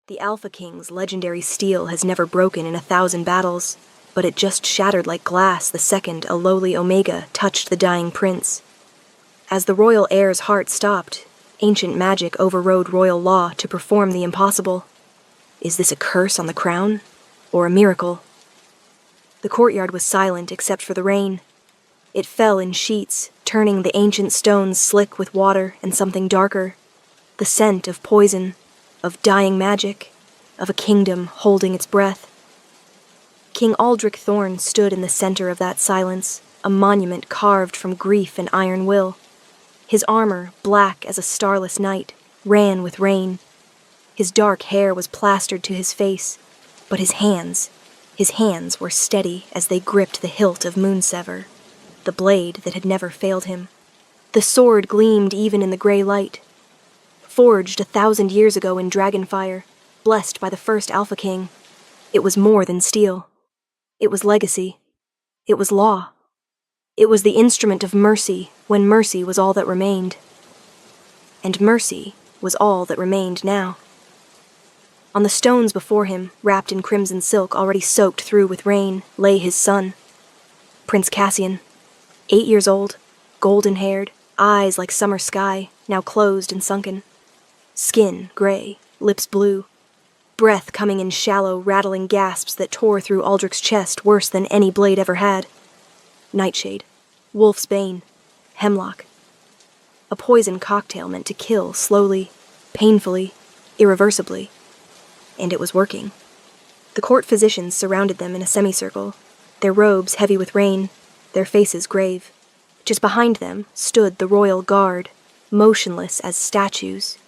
The Alpha King's legendary steel has never broken in 1,000 battles, but it just shattered like glass the second a lowly Omega touched the dying prince. As the royal heir's heart stopped, ancient magic overrode royal law to perform the impossible. Is this a curse on the crown, or a miracle? The courtyard was silent except for the rain. It fell in sheets, turning the ancient stones slick with water and something darker, the scent of poison, of dying magic, of a kingdom holding its breath. King Aldrich Thorn stood in the center of that silence, a monument carved from grief and iron will. His armor, black as a starless night, ran with rain. His dark hair was plastered to his face, but his hands were steady as they gripped the hilt of Moonsever, the blade that had never failed him. The sword gleamed even in the gray light. Forged 1,000 years ago in Dragonfire, blessed by the first Alpha King, it was more than steel. It was legacy. It was law. It was the instrument of mercy when mercy was all that remained. And mercy was all that remained now. On the stones before him, wrapped in crimson silk already soaked through with rain, lay his son, Prince Cassian, 8 years old, golden-haired, eyes like summer sky, now closed and sunken. Skin gray, lips blue, breath coming in shallow, rattling gasps that tore through Aldrich's chest worse than any blade ever had. Nightshade, wolf's bane, hemlock. A poison cocktail meant to kill slowly, painfully, irreversibly. And it was working. The court physicians surrounded them in a semicircle, their robes heavy with rain, their faces grave. Just behind them stood the royal guard, motionless as statues.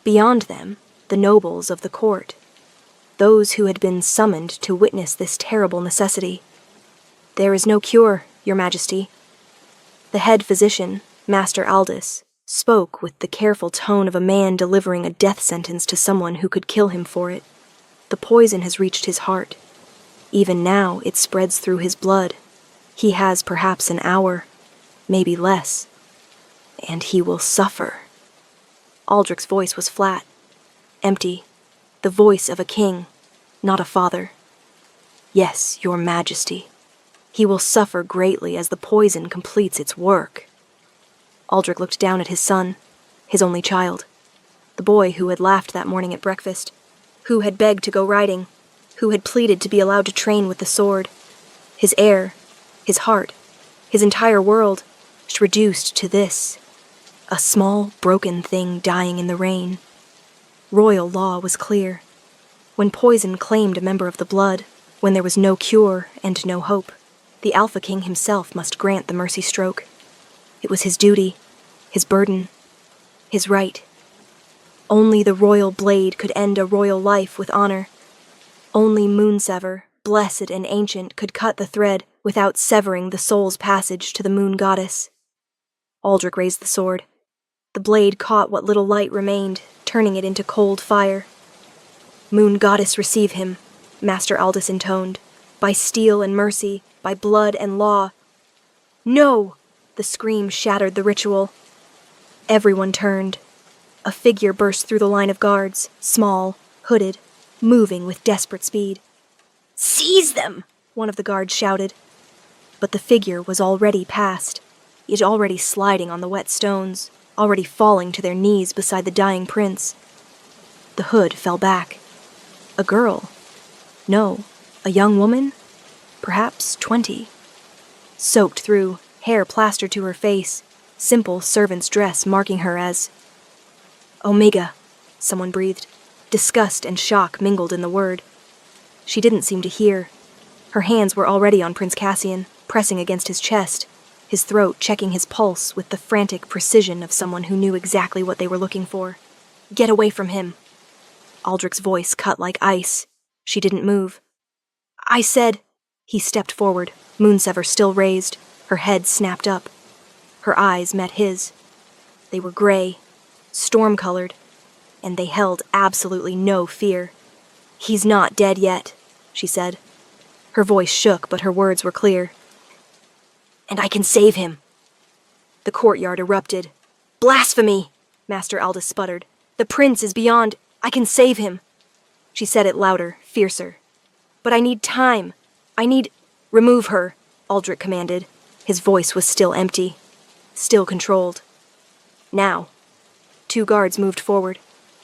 Beyond them, the nobles of the court, those who had been summoned to witness this terrible necessity. "There is no cure, Your Majesty." The head physician, Master Aldous, spoke with the careful tone of a man delivering a death sentence to someone who could kill him for it. "The poison has reached his heart. Even now it spreads through his blood. He has perhaps an hour, maybe less, and he will suffer." Aldrich's voice was flat, empty, the voice of a king, not a father. "Yes, Your Majesty. He will suffer greatly as the poison completes its work." Aldrich looked down at his son, his only child, the boy who had laughed that morning at breakfast, who had begged to go riding, who had pleaded to be allowed to train with the sword. His heir, his heart, his entire world, reduced to this, a small, broken thing dying in the rain. Royal law was clear. When poison claimed a member of the blood, when there was no cure and no hope, the Alpha King himself must grant the mercy stroke. It was his duty, his burden, his right. Only the royal blade could end a royal life with honor. Only Moonsever, blessed and ancient, could cut the thread without severing the soul's passage to the moon goddess. Aldrich raised the sword. The blade caught what little light remained, turning it into cold fire. "Moon goddess, receive him," Master Aldous intoned. "By steel and mercy, by blood and law." "No!" The scream shattered the ritual. Everyone turned. A figure burst through the line of guards, small, hooded, moving with desperate speed. "Seize them!" one of the guards shouted. But the figure was already past, it already sliding on the wet stones, already falling to their knees beside the dying prince. The hood fell back. A girl. No, a young woman? Perhaps 20. Soaked through, hair plastered to her face, simple servant's dress marking her as... "Omega," someone breathed. Disgust and shock mingled in the word. She didn't seem to hear. Her hands were already on Prince Cassian, pressing against his chest, his throat checking his pulse with the frantic precision of someone who knew exactly what they were looking for. "Get away from him." Aldrich's voice cut like ice. She didn't move. "I said..." He stepped forward, Moonsever still raised, her head snapped up. Her eyes met his. They were gray, storm-colored, and they held absolutely no fear. "He's not dead yet," she said. Her voice shook, but her words were clear. "And I can save him." The courtyard erupted. "Blasphemy!" Master Aldous sputtered. "The prince is beyond... I can save him." She said it louder, fiercer. "But I need time. I need—" "Remove her," Aldrich commanded. His voice was still empty, still controlled. Now. 2 guards moved forward.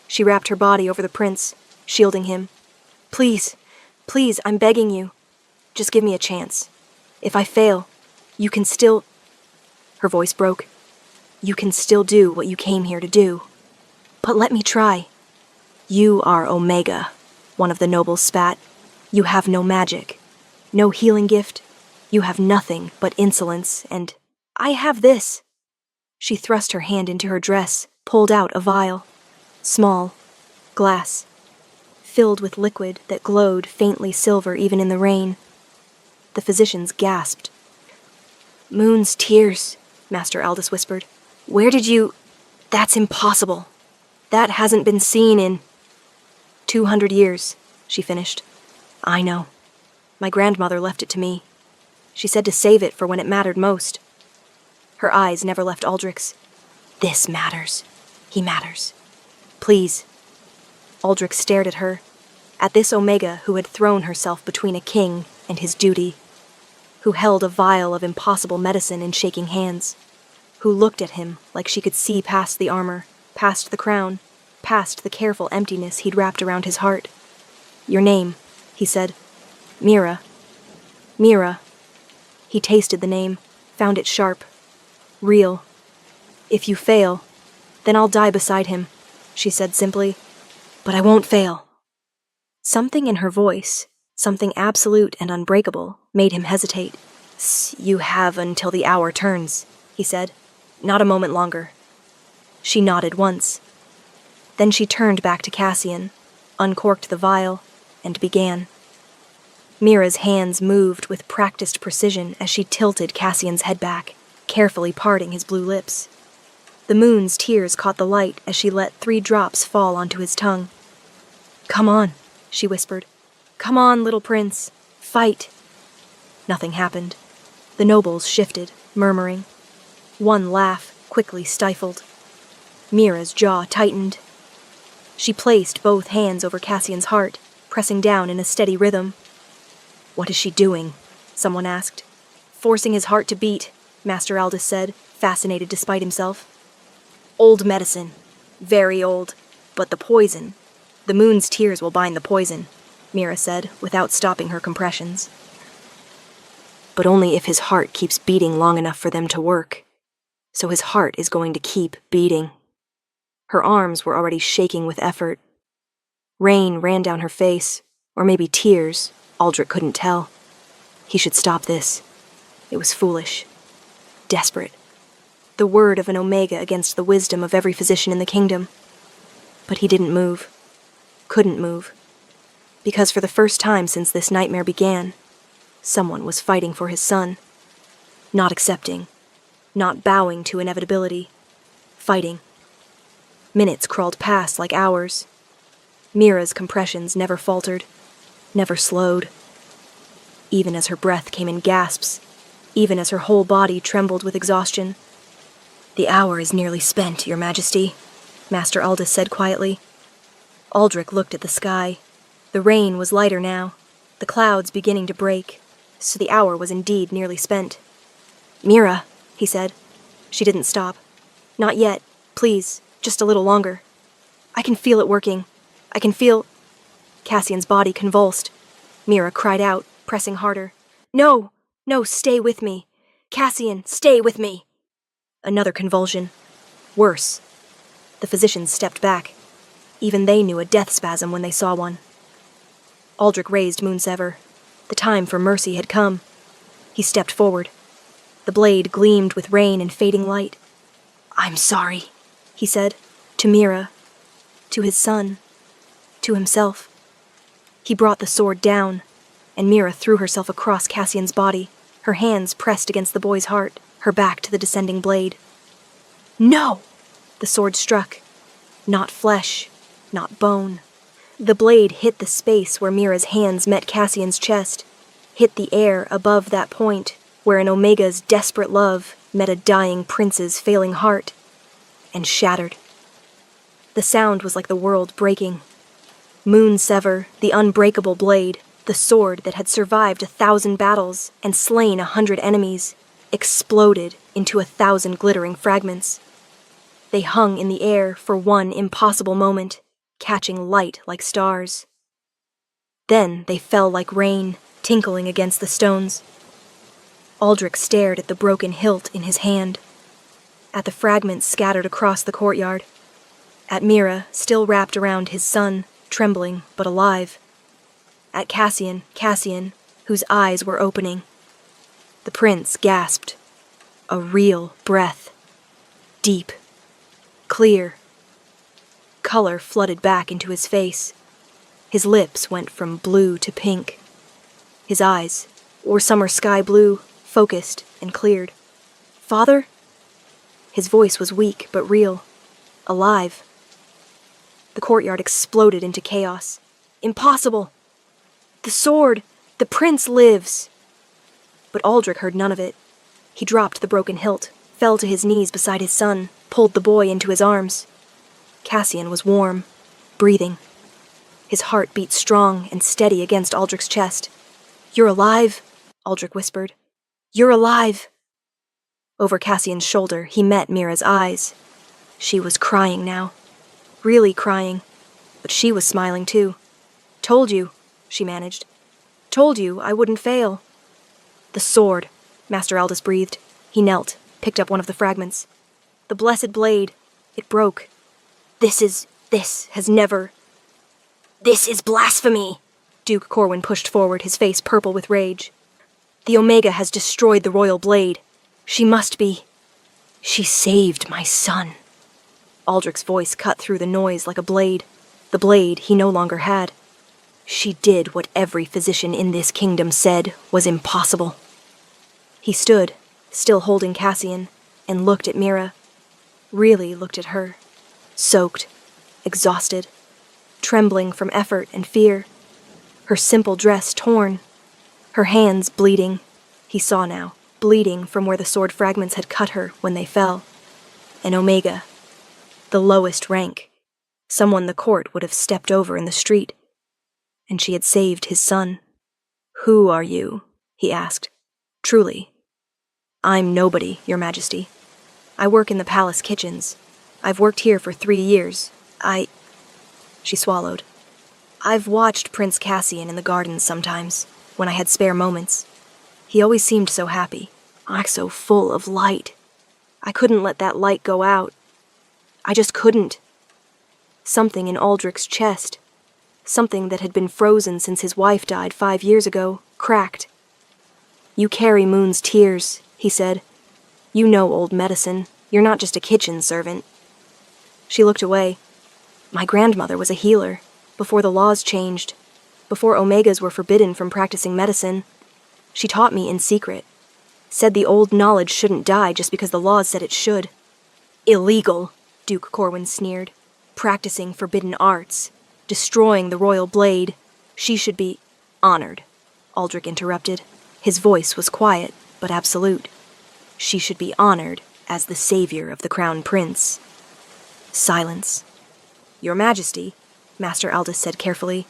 She wrapped her body over the prince, shielding him. "Please, please, I'm begging you. Just give me a chance. If I fail, you can still—" Her voice broke. "You can still do what you came here to do. But let me try." "You are Omega," one of the nobles spat. "You have no magic, no healing gift. You have nothing but insolence and—" "I have this." She thrust her hand into her dress, pulled out a vial. Small, glass, filled with liquid that glowed faintly silver even in the rain. The physicians gasped. "Moon's tears," Master Aldous whispered. "Where did you—" "That's impossible. That hasn't been seen in—" 200 years, she finished. "I know. My grandmother left it to me. She said to save it for when it mattered most." Her eyes never left Aldrich's. "This matters. He matters. Please." Aldrich stared at her, at this Omega who had thrown herself between a king and his duty, who held a vial of impossible medicine in shaking hands, who looked at him like she could see past the armor, past the crown, past the careful emptiness he'd wrapped around his heart. "Your name," he said. "Mira. Mira." He tasted the name, found it sharp, real. "If you fail, then I'll die beside him," she said simply. "But I won't fail." Something in her voice, something absolute and unbreakable, made him hesitate. "You have until the hour turns," he said. "Not a moment longer." She nodded once. Then she turned back to Cassian, uncorked the vial, and began. Mira's hands moved with practiced precision as she tilted Cassian's head back, carefully parting his blue lips. The moon's tears caught the light as she let 3 drops fall onto his tongue. "Come on," she whispered. "Come on, little prince. Fight." Nothing happened. The nobles shifted, murmuring. One laugh quickly stifled. Mira's jaw tightened. She placed both hands over Cassian's heart, pressing down in a steady rhythm. "What is she doing?" someone asked. "Forcing his heart to beat," Master Aldous said, fascinated despite himself. "Old medicine. Very old. But the poison. The moon's tears will bind the poison," Mira said, without stopping her compressions. "But only if his heart keeps beating long enough for them to work. So his heart is going to keep beating." Her arms were already shaking with effort. Rain ran down her face, or maybe tears, Aldrich couldn't tell. He should stop this. It was foolish. Desperate. The word of an Omega against the wisdom of every physician in the kingdom. But he didn't move. Couldn't move. Because for the first time since this nightmare began, someone was fighting for his son. Not accepting. Not bowing to inevitability. Fighting. Minutes crawled past like hours. Mira's compressions never faltered, never slowed. Even as her breath came in gasps, even as her whole body trembled with exhaustion. "The hour is nearly spent, Your Majesty," Master Aldous said quietly. Aldrich looked at the sky. The rain was lighter now, the clouds beginning to break, so the hour was indeed nearly spent. "Mira," he said. She didn't stop. "Not yet. Please, just a little longer. I can feel it working. I can feel—" Cassian's body convulsed. Mira cried out, pressing harder. "No! No, stay with me. Cassian, stay with me!" Another convulsion. Worse. The physicians stepped back. Even they knew a death spasm when they saw one. Aldrich raised Moonsever. The time for mercy had come. He stepped forward. The blade gleamed with rain and fading light. "I'm sorry," he said, to Mira, to his son, to himself. He brought the sword down, and Mira threw herself across Cassian's body, her hands pressed against the boy's heart, her back to the descending blade. "No!" The sword struck. Not flesh, not bone. The blade hit the space where Mira's hands met Cassian's chest, hit the air above that point where an Omega's desperate love met a dying prince's failing heart, and shattered. The sound was like the world breaking. Moonsever, the unbreakable blade, the sword that had survived 1,000 battles and slain 100 enemies, exploded into 1,000 glittering fragments. They hung in the air for one impossible moment, catching light like stars. Then they fell like rain, tinkling against the stones. Aldrich stared at the broken hilt in his hand, at the fragments scattered across the courtyard, at Mira still wrapped around his son, trembling but alive, at Cassian, whose eyes were opening. The prince gasped. A real breath. Deep. Clear. Color flooded back into his face. His lips went from blue to pink. His eyes, or summer sky blue, focused and cleared. "Father?" His voice was weak but real. Alive. The courtyard exploded into chaos. "Impossible! The sword! The prince lives!" But Aldrich heard none of it. He dropped the broken hilt, fell to his knees beside his son, pulled the boy into his arms. Cassian was warm, breathing. His heart beat strong and steady against Aldrich's chest. "You're alive," Aldrich whispered. "You're alive." Over Cassian's shoulder, he met Mira's eyes. She was crying now. Really crying. But she was smiling too. "Told you," she managed. "Told you I wouldn't fail." "The sword," Master Aldous breathed. He knelt, picked up one of the fragments. "The blessed blade. It broke. This is blasphemy!" Duke Corwin pushed forward, his face purple with rage. "The Omega has destroyed the royal blade. She saved my son." Aldrich's voice cut through the noise like a blade. The blade he no longer had. "She did what every physician in this kingdom said was impossible." He stood, still holding Cassian, and looked at Mira. Really looked at her. Soaked, exhausted, trembling from effort and fear. Her simple dress torn. Her hands bleeding. He saw now, bleeding from where the sword fragments had cut her when they fell. An Omega. The lowest rank. Someone the court would have stepped over in the street. And she had saved his son. "Who are you?" he asked. "Truly." "I'm nobody, Your Majesty. I work in the palace kitchens. I've worked here for 3 years. She swallowed. "I've watched Prince Cassian in the gardens sometimes, when I had spare moments. He always seemed so happy, so full of light. I couldn't let that light go out. I just couldn't. Something in Aldrich's chest, something that had been frozen since his wife died 5 years ago, cracked. "You carry Moon's tears," he said. "You know old medicine. You're not just a kitchen servant." She looked away. "My grandmother was a healer, before the laws changed, before Omegas were forbidden from practicing medicine. She taught me in secret. Said the old knowledge shouldn't die just because the laws said it should." "Illegal," Duke Corwin sneered. "Practicing forbidden arts. Destroying the royal blade. She should be—" "Honored," Aldrich interrupted. His voice was quiet, but absolute. "She should be honored as the savior of the Crown Prince." Silence. "Your Majesty," Master Aldous said carefully.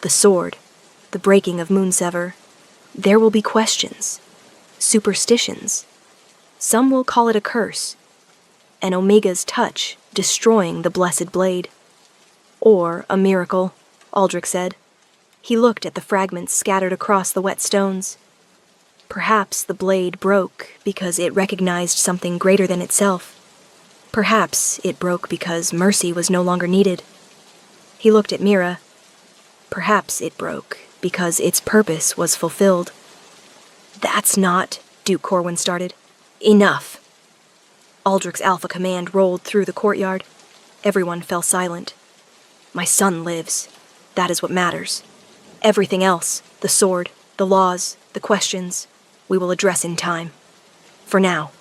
"The sword, the breaking of Moonsever. There will be questions. Superstitions. Some will call it a curse. An Omega's touch destroying the blessed blade. Or a miracle," Aldrich said. He looked at the fragments scattered across the wet stones. Perhaps the blade broke because it recognized something greater than itself. Perhaps it broke because mercy was no longer needed. He looked at Mira. Perhaps it broke because its purpose was fulfilled. "That's not," Duke Corwin started. "Enough." Aldrich's alpha command rolled through the courtyard. Everyone fell silent. "My son lives. That is what matters. Everything else, the sword, the laws, the questions, we will address in time. For now."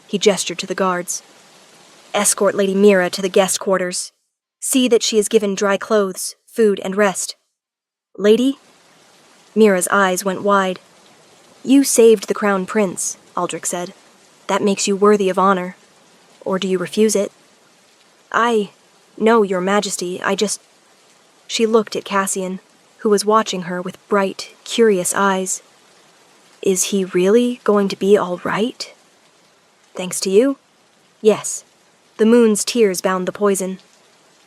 He gestured to the guards. "Escort Lady Mira to the guest quarters. See that she is given dry clothes, food, and rest. Lady?" Mira's eyes went wide. "You saved the Crown Prince," Aldrich said. "That makes you worthy of honor. Or do you refuse it?" "No, Your Majesty, I just—" She looked at Cassian, who was watching her with bright, curious eyes. Is he really going to be all right? Thanks to you? Yes. The moon's tears bound the poison.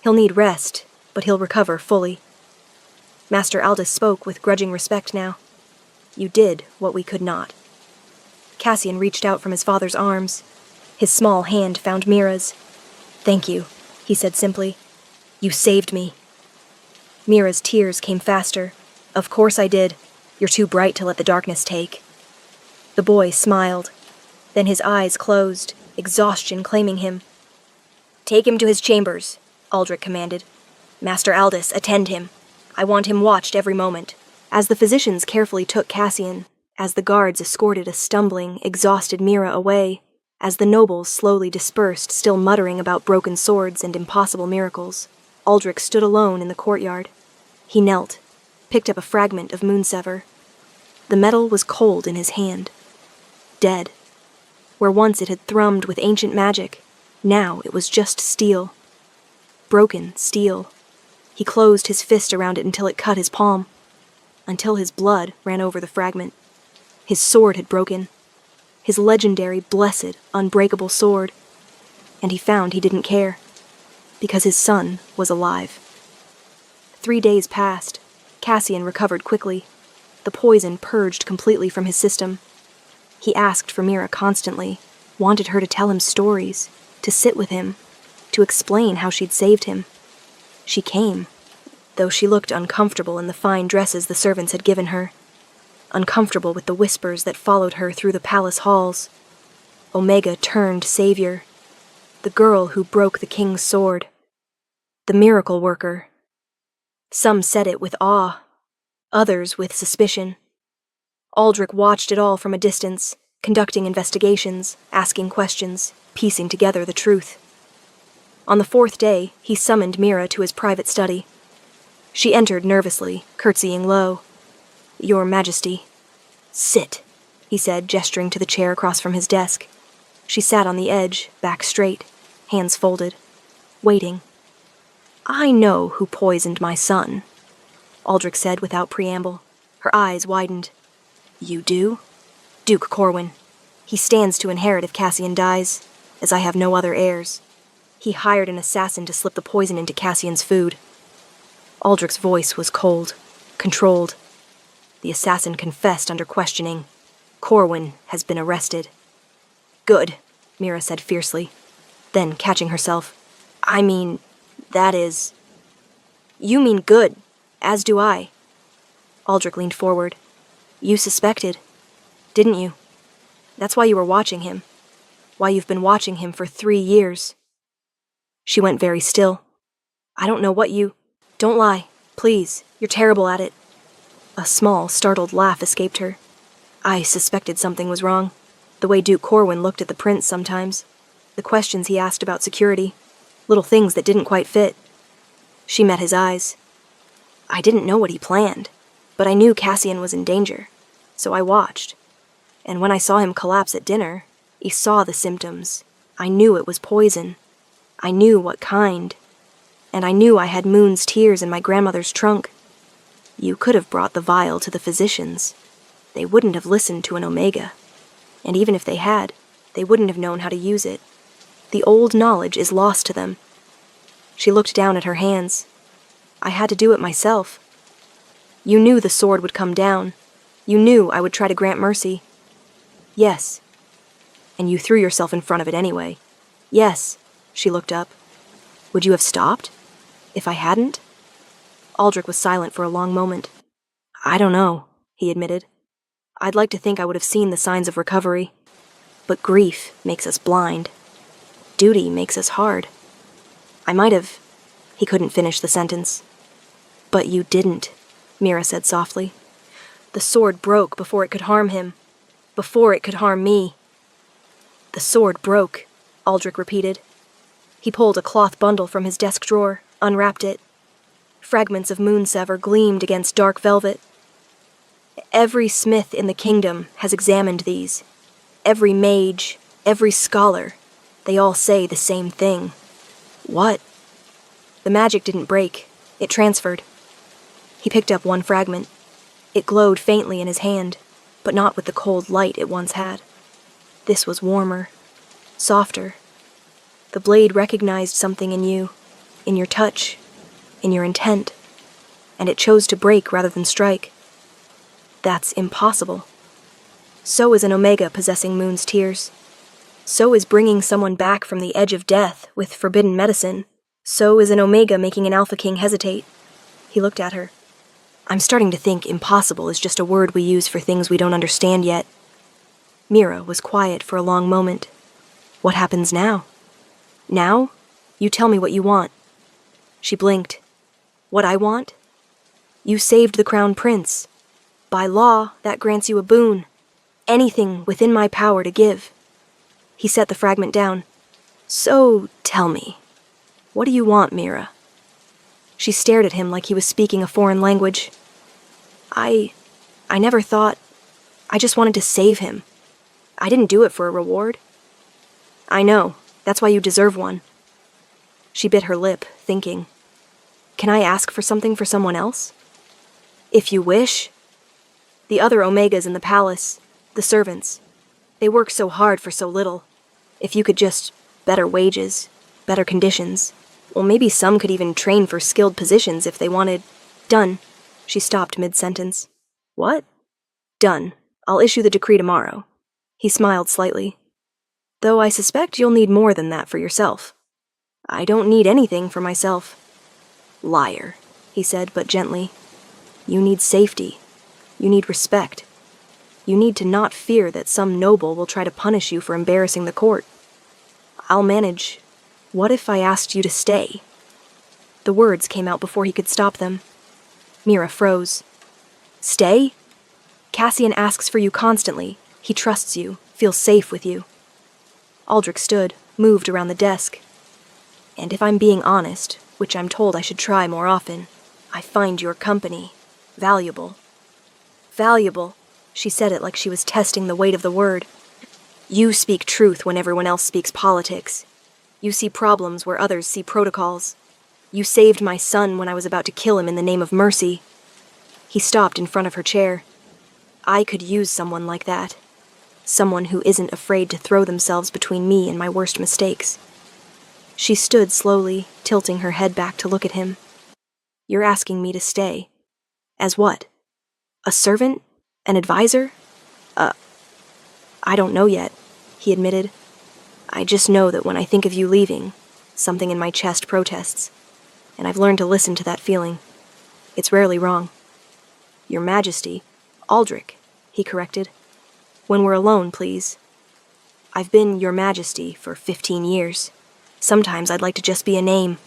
He'll need rest, but he'll recover fully. Master Aldous spoke with grudging respect now. You did what we could not. Cassian reached out from his father's arms. His small hand found Mira's. Thank you, he said simply. You saved me. Mira's tears came faster. Of course I did. You're too bright to let the darkness take. The boy smiled. Then his eyes closed, exhaustion claiming him. Take him to his chambers, Aldrich commanded. Master Aldous, attend him. I want him watched every moment. As the physicians carefully took Cassian, as the guards escorted a stumbling, exhausted Mira away, as the nobles slowly dispersed, still muttering about broken swords and impossible miracles, Aldrich stood alone in the courtyard. He knelt, picked up a fragment of Moonsever. The metal was cold in his hand. Dead. Where once it had thrummed with ancient magic, now it was just steel. Broken steel. He closed his fist around it until it cut his palm, until his blood ran over the fragment. His sword had broken. His legendary, blessed, unbreakable sword. And he found he didn't care, because his son was alive. 3 days passed. Cassian recovered quickly. The poison purged completely from his system. He asked for Mira constantly, wanted her to tell him stories, to sit with him, to explain how she'd saved him. She came, though she looked uncomfortable in the fine dresses the servants had given her, uncomfortable with the whispers that followed her through the palace halls. Omega turned savior, the girl who broke the king's sword, the miracle worker. Some said it with awe, others with suspicion. Aldrich watched it all from a distance, conducting investigations, asking questions, piecing together the truth. On the 4th day, he summoned Mira to his private study. She entered nervously, curtsying low. Your Majesty. Sit, he said, gesturing to the chair across from his desk. She sat on the edge, back straight, hands folded, waiting. I know who poisoned my son, Aldrich said without preamble. Her eyes widened. You do? Duke Corwin. He stands to inherit if Cassian dies, as I have no other heirs. He hired an assassin to slip the poison into Cassian's food. Aldrich's voice was cold, controlled. The assassin confessed under questioning. Corwin has been arrested. Good, Mira said fiercely. Then, catching herself, I mean, that is... You mean good, as do I. Aldrich leaned forward. You suspected, didn't you? That's why you were watching him. Why you've been watching him for 3 years. She went very still. I don't know what you... Don't lie, please. You're terrible at it. A small, startled laugh escaped her. I suspected something was wrong. The way Duke Corwin looked at the prince sometimes. The questions he asked about security. Little things that didn't quite fit. She met his eyes. I didn't know what he planned, but I knew Cassian was in danger, so I watched. And when I saw him collapse at dinner, he saw the symptoms. I knew it was poison. I knew what kind. And I knew I had Moon's tears in my grandmother's trunk. You could have brought the vial to the physicians. They wouldn't have listened to an Omega. And even if they had, they wouldn't have known how to use it. The old knowledge is lost to them. She looked down at her hands. I had to do it myself. You knew the sword would come down. You knew I would try to grant mercy. Yes. And you threw yourself in front of it anyway. Yes. She looked up. Would you have stopped? If I hadn't? Aldrich was silent for a long moment. I don't know, he admitted. I'd like to think I would have seen the signs of recovery. But grief makes us blind. Duty makes us hard. I might have... He couldn't finish the sentence. But you didn't, Mira said softly. The sword broke before it could harm him. Before it could harm me. The sword broke, Aldrich repeated. He pulled a cloth bundle from his desk drawer, unwrapped it. Fragments of Moonsever gleamed against dark velvet. Every smith in the kingdom has examined these. Every mage, every scholar, they all say the same thing. What? The magic didn't break. It transferred. He picked up one fragment. It glowed faintly in his hand, but not with the cold light it once had. This was warmer, softer. The blade recognized something in you, in your touch, in your intent, and it chose to break rather than strike. That's impossible. So is an Omega possessing Moon's tears. So is bringing someone back from the edge of death with forbidden medicine. So is an Omega making an Alpha King hesitate. He looked at her. I'm starting to think impossible is just a word we use for things we don't understand yet. Mira was quiet for a long moment. What happens now? Now? You tell me what you want. She blinked. What I want? You saved the Crown Prince. By law, that grants you a boon. Anything within my power to give. He set the fragment down. So, tell me, what do you want, Mira? She stared at him like he was speaking a foreign language. I never thought... I just wanted to save him. I didn't do it for a reward. I know. That's why you deserve one. She bit her lip, thinking. Can I ask for something for someone else? If you wish. The other Omegas in the palace, the servants, they work so hard for so little. If you could just... better wages, better conditions. Well, maybe some could even train for skilled positions if they wanted... Done. She stopped mid-sentence. What? Done. I'll issue the decree tomorrow. He smiled slightly. Though I suspect you'll need more than that for yourself. I don't need anything for myself. Liar, he said, but gently. You need safety. You need respect. You need to not fear that some noble will try to punish you for embarrassing the court. I'll manage. What if I asked you to stay? The words came out before he could stop them. Mira froze. Stay? Cassian asks for you constantly. He trusts you, feels safe with you. Aldrich stood, moved around the desk. And if I'm being honest, which I'm told I should try more often, I find your company valuable. Valuable, she said it like she was testing the weight of the word. You speak truth when everyone else speaks politics. You see problems where others see protocols. You saved my son when I was about to kill him in the name of mercy. He stopped in front of her chair. I could use someone like that. Someone who isn't afraid to throw themselves between me and my worst mistakes. She stood slowly, tilting her head back to look at him. You're asking me to stay. As what? A servant? An advisor? I don't know yet, he admitted. I just know that when I think of you leaving, something in my chest protests, and I've learned to listen to that feeling. It's rarely wrong. Your Majesty, Aldrich, he corrected. When we're alone, please. I've been Your Majesty for 15 years. Sometimes I'd like to just be a name.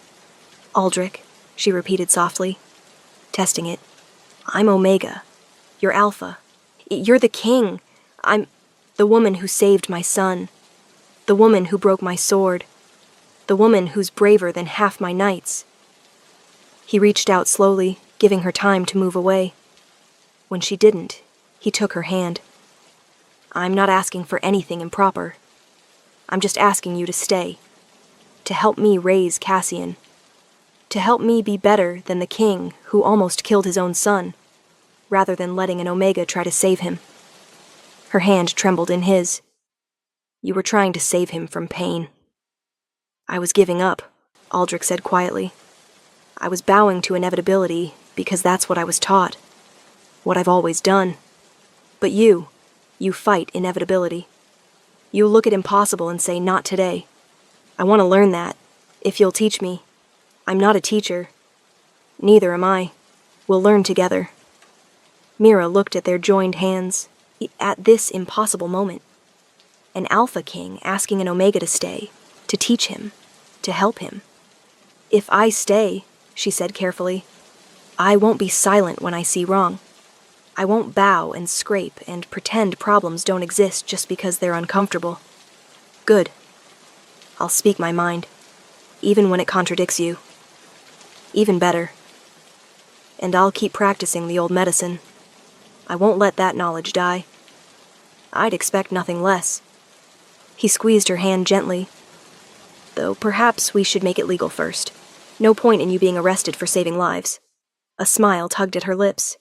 Aldrich, she repeated softly, testing it. I'm Omega. You're Alpha. You're the king. I'm the woman who saved my son. The woman who broke my sword. The woman who's braver than half my knights. He reached out slowly, giving her time to move away. When she didn't, he took her hand. I'm not asking for anything improper. I'm just asking you to stay. To help me raise Cassian. To help me be better than the king who almost killed his own son, rather than letting an Omega try to save him. Her hand trembled in his. You were trying to save him from pain. I was giving up, Aldrich said quietly. I was bowing to inevitability because that's what I was taught. What I've always done. But you fight inevitability. You look at impossible and say, not today. I want to learn that, if you'll teach me. I'm not a teacher. Neither am I. We'll learn together. Mira looked at their joined hands, at this impossible moment. An Alpha King asking an Omega to stay, to teach him, to help him. If I stay, she said carefully, I won't be silent when I see wrong. I won't bow and scrape and pretend problems don't exist just because they're uncomfortable. Good. I'll speak my mind, even when it contradicts you. Even better. And I'll keep practicing the old medicine. I won't let that knowledge die. I'd expect nothing less. He squeezed her hand gently. Though perhaps we should make it legal first. No point in you being arrested for saving lives. A smile tugged at her lips.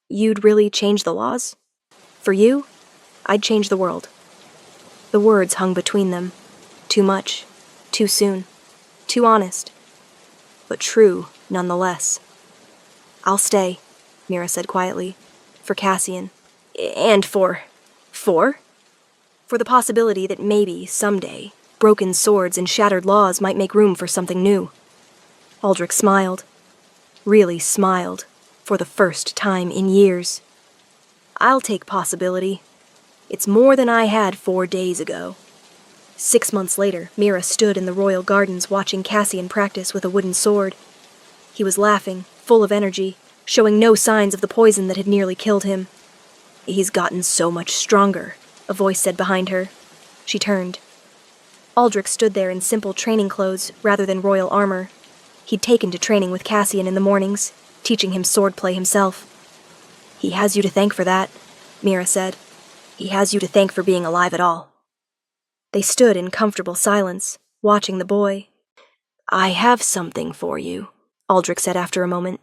You'd really change the laws? For you, I'd change the world. The words hung between them. Too much, too soon, too honest, but true nonetheless. I'll stay, Mira said quietly, for Cassian. And for the possibility that maybe, someday, broken swords and shattered laws might make room for something new. Aldrich smiled. Really smiled, for the first time in years. I'll take possibility. It's more than I had 4 days ago. 6 months later, Mira stood in the royal gardens watching Cassian practice with a wooden sword. He was laughing, full of energy, showing no signs of the poison that had nearly killed him. He's gotten so much stronger, a voice said behind her. She turned. Aldrich stood there in simple training clothes rather than royal armor. He'd taken to training with Cassian in the mornings, teaching him swordplay himself. He has you to thank for that, Mira said. He has you to thank for being alive at all. They stood in comfortable silence, watching the boy. I have something for you, Aldrich said after a moment.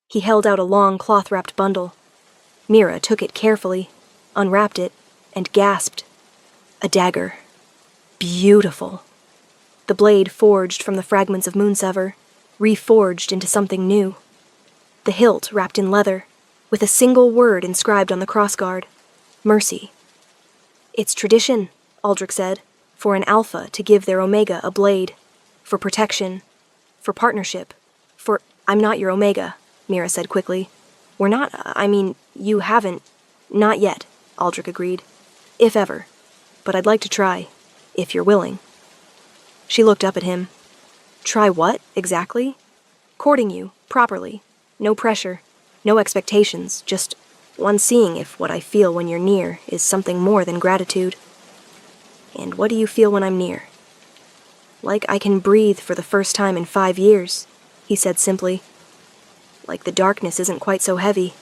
He held out a long cloth-wrapped bundle. Mira took it carefully, unwrapped it, and gasped. A dagger. Beautiful. The blade forged from the fragments of Moonsever, reforged into something new. The hilt wrapped in leather, with a single word inscribed on the crossguard. Mercy. It's tradition, Aldrich said, for an Alpha to give their Omega a blade. For protection. For partnership. For... I'm not your Omega, Mira said quickly. We're not... you haven't... Not yet, Aldrich agreed. If ever. But I'd like to try, if you're willing. She looked up at him. Try what, exactly? Courting you, properly. No pressure, no expectations, just one seeing if what I feel when you're near is something more than gratitude. And what do you feel when I'm near? Like I can breathe for the first time in 5 years, he said simply. Like the darkness isn't quite so heavy.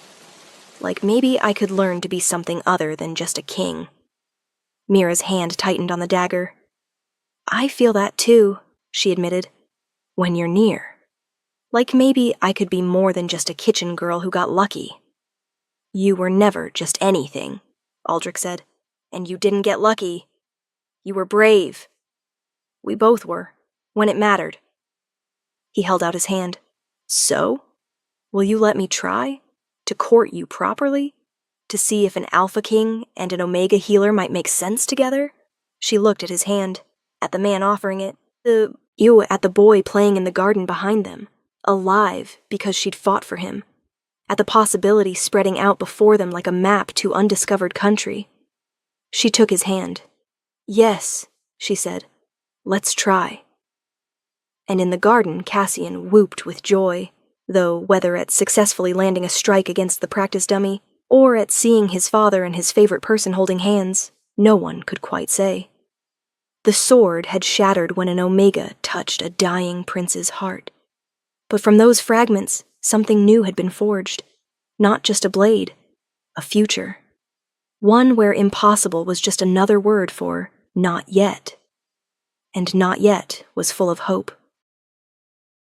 Like maybe I could learn to be something other than just a king. Mira's hand tightened on the dagger. I feel that too, she admitted. When you're near. Like maybe I could be more than just a kitchen girl who got lucky. You were never just anything, Aldrich said. And you didn't get lucky. You were brave. We both were, when it mattered. He held out his hand. So? Will you let me try? To court you properly? To see if an Alpha King and an Omega healer might make sense together? She looked at his hand, at the man offering it, at the boy playing in the garden behind them, alive because she'd fought for him, at the possibility spreading out before them like a map to undiscovered country. She took his hand. Yes, she said. Let's try. And in the garden, Cassian whooped with joy, though whether at successfully landing a strike against the practice dummy, or at seeing his father and his favorite person holding hands, no one could quite say. The sword had shattered when an Omega touched a dying prince's heart. But from those fragments, something new had been forged. Not just a blade, a future. One where impossible was just another word for not yet. And not yet was full of hope.